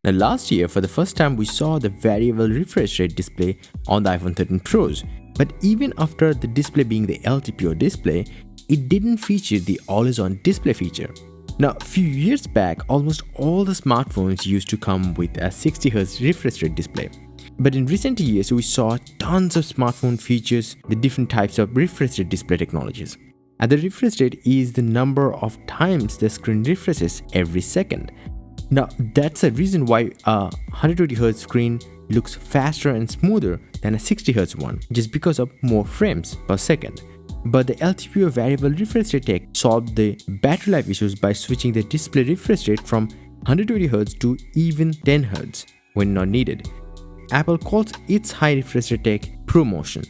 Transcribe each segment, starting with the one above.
Now last year, for the first time, we saw the variable refresh rate display on the iPhone 13 Pros. But even after the display being the LTPO display, it didn't feature the always-on display feature. Now, a few years back, almost all the smartphones used to come with a 60Hz refresh rate display. But in recent years, we saw tons of smartphone features the different types of refresh rate display technologies. And the refresh rate is the number of times the screen refreshes every second. Now, that's a reason why a 120Hz screen looks faster and smoother than a 60Hz one, just because of more frames per second. But the LTPO variable refresh rate tech solved the battery life issues by switching the display refresh rate from 120Hz to even 10Hz when not needed. Apple calls its high refresh rate tech ProMotion.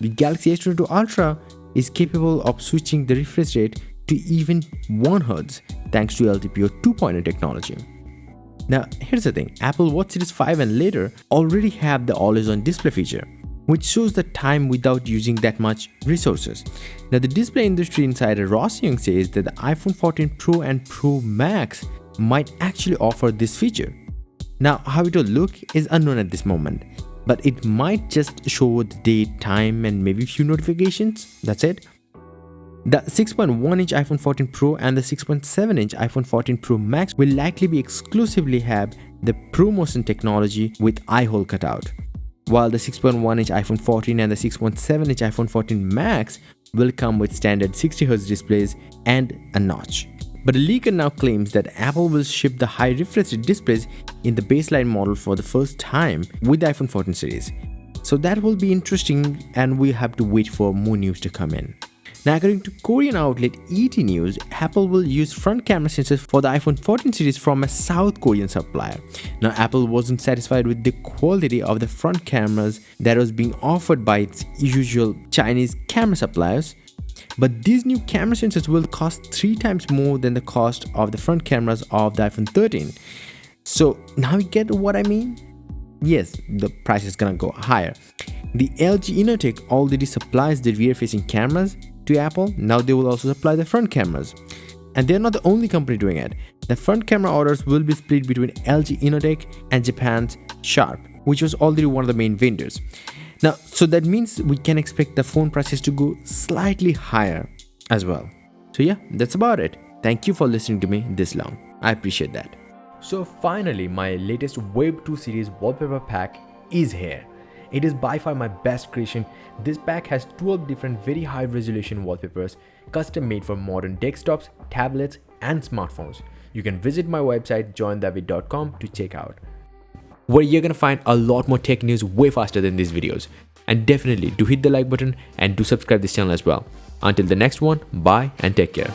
The Galaxy S22 Ultra is capable of switching the refresh rate to even 1Hz thanks to LTPO 2.0 technology. Now, here's the thing, Apple Watch Series 5 and later already have the always-on display feature, which shows the time without using that much resources. Now, the display industry insider Ross Young says that the iPhone 14 Pro and Pro Max might actually offer this feature. Now, how it will look is unknown at this moment, but it might just show the date, time, and maybe a few notifications. That's it. The 6.1-inch iPhone 14 Pro and the 6.7-inch iPhone 14 Pro Max will likely be exclusively have the ProMotion technology with eye hole cutout, while the 6.1-inch iPhone 14 and the 6.7-inch iPhone 14 Max will come with standard 60Hz displays and a notch. But a leaker now claims that Apple will ship the high refresh rate displays in the baseline model for the first time with the iPhone 14 series. So that will be interesting, and we have to wait for more news to come in. Now, according to Korean outlet ET News, Apple will use front camera sensors for the iPhone 14 series from a South Korean supplier. Now, Apple wasn't satisfied with the quality of the front cameras that was being offered by its usual Chinese camera suppliers, but these new camera sensors will cost 3 times more than the cost of the front cameras of the iPhone 13. So now you get what I mean? Yes, the price is gonna go higher. The LG Innotek already supplies the rear-facing cameras to Apple. Now they will also supply the front cameras. And they're not the only company doing it. The front camera orders will be split between LG Innotek and Japan's Sharp, which was already one of the main vendors. Now, so that means we can expect the phone prices to go slightly higher as well. So yeah, that's about it. Thank you for listening to me this long. I appreciate that. So finally, my latest Web 2 series wallpaper pack is here. It is by far my best creation. This pack has 12 different very high resolution wallpapers custom made for modern desktops, tablets and smartphones. You can visit my website joindavid.com to check out, where you're gonna find a lot more tech news way faster than these videos. And definitely do hit the like button and do subscribe this channel as well. Until the next one, bye and take care.